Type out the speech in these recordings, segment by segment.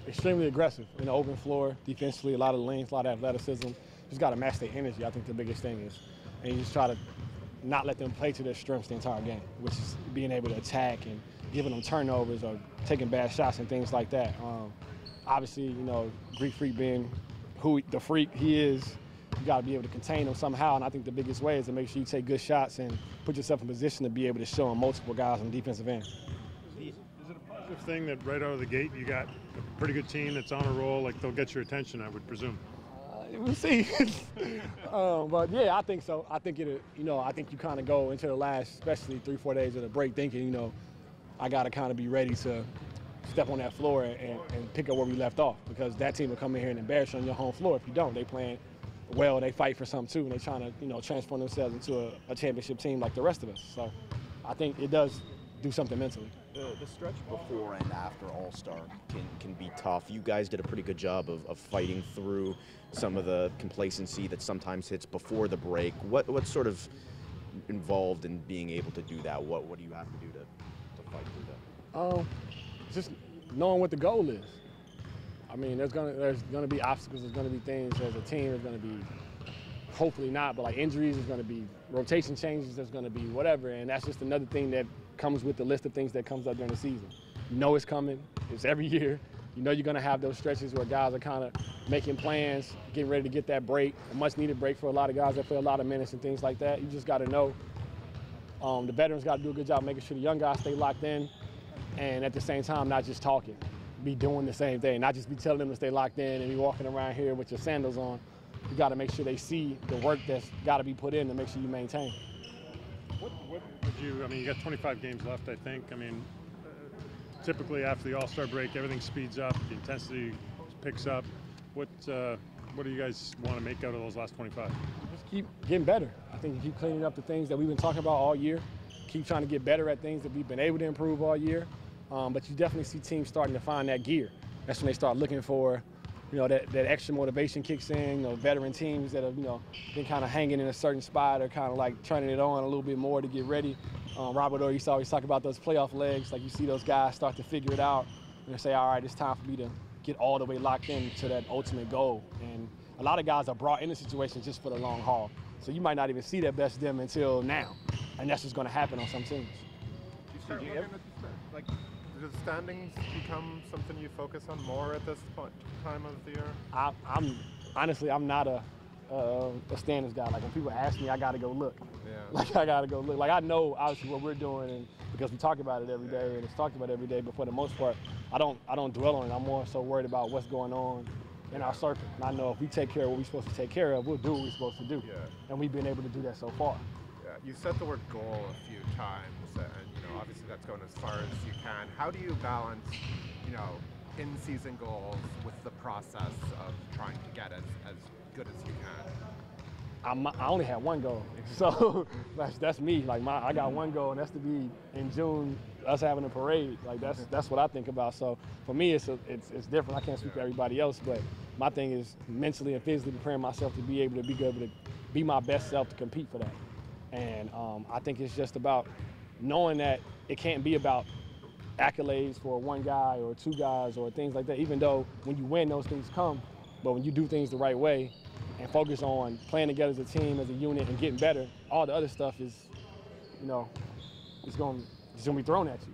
extremely aggressive in the open floor, defensively, a lot of length, a lot of athleticism. Just got to match their energy, I think the biggest thing is. And you just try to not let them play to their strengths the entire game, which is being able to attack and giving them turnovers or taking bad shots and things like that. Obviously, you know, Greek Freak being who the freak he is, you got to be able to contain him somehow. And I think the biggest way is to make sure you take good shots and put yourself in position to be able to show him multiple guys on the defensive end. Is it a positive thing that right out of the gate you got a pretty good team that's on a roll? Like they'll get your attention, I would presume. We'll see. But yeah, I think so. I think I think you kind of go into the last, especially 3-4 days of the break, thinking, you know, I got to kind of be ready to step on that floor and pick up where we left off, because that team will come in here and embarrass you on your home floor if you don't. They playing well, they fight for something too, and they trying to, you know, transform themselves into a championship team like the rest of us. So I think it does do something mentally. The stretch before and after All-Star can be tough. You guys did a pretty good job of fighting through some of the complacency that sometimes hits before the break. What's sort of involved in being able to do that? What do you have to do to fight through that? Just knowing what the goal is. I mean, there's gonna be obstacles. There's gonna be things as a team. There's gonna be, hopefully not, but like injuries. There's gonna be rotation changes. There's gonna be whatever, and that's just another thing that comes with the list of things that comes up during the season. You know it's coming. It's every year. You know you're gonna have those stretches where guys are kind of making plans, getting ready to get that break, a much-needed break for a lot of guys that play a lot of minutes and things like that. You just got to know. The veterans got to do a good job making sure the young guys stay locked in, and at the same time, not just talking, be doing the same thing, not just be telling them to stay locked in and be walking around here with your sandals on. You got to make sure they see the work that's got to be put in to make sure you maintain. What would you, I mean, you got 25 games left, I think. I mean, typically after the All-Star break, everything speeds up, the intensity picks up. What do you guys want to make out of those last 25? Just keep getting better. I think you keep cleaning up the things that we've been talking about all year. Keep trying to get better at things that we've been able to improve all year. But you definitely see teams starting to find that gear. That's when they start looking for, you know, that extra motivation kicks in. You know, veteran teams that have, you know, been kind of hanging in a certain spot are kind of like turning it on a little bit more to get ready. Robert Orr used to always talk about those playoff legs. Like you see those guys start to figure it out and they say, all right, it's time for me to get all the way locked in to that ultimate goal. And a lot of guys are brought into situations just for the long haul. So you might not even see their best them until now. And that's just going to happen on some teams. You start looking at like, do the standings become something you focus on more at this time of the year? I'm not a standings guy. Like when people ask me, I got to go look. Yeah. Like I got to go look. Like I know obviously what we're doing, and because we talk about it every day, and it's talked about every day. But for the most part, I don't dwell on it. I'm more so worried about what's going on in our circle. And I know if we take care of what we're supposed to take care of, we'll do what we're supposed to do. Yeah. And we've been able to do that so far. Yeah. You said the word goal a few times, and you know obviously that's going as far as you can. How do you balance, you know, in-season goals with the process of trying to get as good as you can? I only had one goal, so that's me. Like I got one goal, and that's to be in June, us having a parade. Like that's what I think about. So for me, it's different. I can't speak for everybody else, but my thing is mentally and physically preparing myself to be able to be my best self to compete for that. And I think it's just about knowing that it can't be about accolades for one guy or two guys or things like that. Even though when you win, those things come, but when you do things the right way and focus on playing together as a team, as a unit, and getting better, all the other stuff is, you know, it's going to be thrown at you.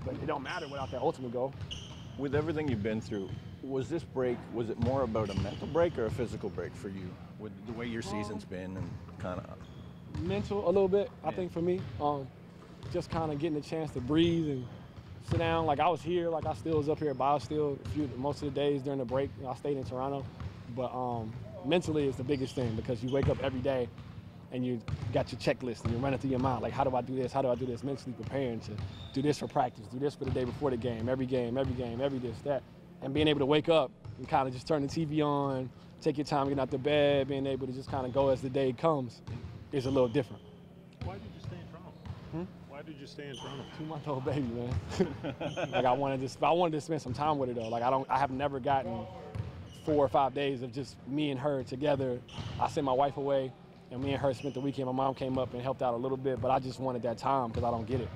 But it don't matter without that ultimate goal. With everything you've been through, was this break, was it more about a mental break or a physical break for you, with the way your season's been and kind of? Mental a little bit, I think, for me. Just kind of getting a chance to breathe and sit down. Like I was here, like I still was up here, but I was still most of the days during the break, you know, I stayed in Toronto. But mentally is the biggest thing, because you wake up every day and you got your checklist and you're running through your mind, like, how do I do this? How do I do this? Mentally preparing to do this for practice, do this for the day before the game, every this, that. And being able to wake up and kind of just turn the TV on, take your time getting out the bed, being able to just kind of go as the day comes is a little different. Why did you stay in Toronto? Why did you stay in Toronto? 2-month-old baby, man. Like I wanted to spend some time with her though. Like I have never gotten 4 or 5 days of just me and her together. I sent my wife away, and me and her spent the weekend. My mom came up and helped out a little bit, but I just wanted that time because I don't get it.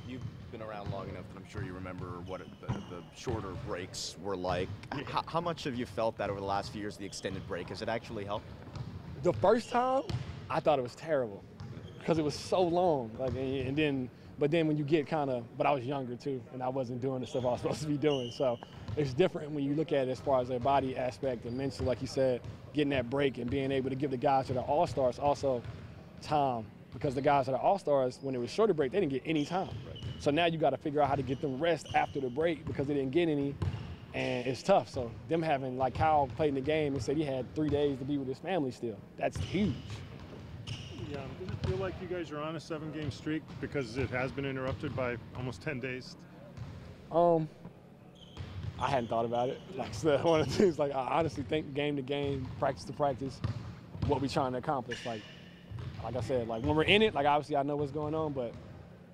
You've been around long enough to I'm sure you remember what the shorter breaks were like. How much have you felt that over the last few years, the extended break? Has it actually helped? The first time, I thought it was terrible because it was so long. Like, but then when you get but I was younger too, and I wasn't doing the stuff I was supposed to be doing. So it's different when you look at it as far as their body aspect and mental, like you said, getting that break and being able to give the guys that are all-stars also time. Because the guys that are all-stars, when it was shorter break, they didn't get any time. Right. So now you got to figure out how to get them rest after the break because they didn't get any, and it's tough. So them having, like Kyle played in the game and said he had 3 days to be with his family still. That's huge. Yeah, does it feel like you guys are on a 7-game streak because it has been interrupted by almost 10 days? I hadn't thought about it. Like one of the things, like I honestly think game to game, practice to practice, what we're trying to accomplish. Like I said, like when we're in it, like obviously I know what's going on, but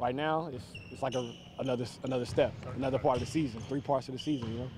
right now it's like another step, another part of the season, 3 parts of the season, you know.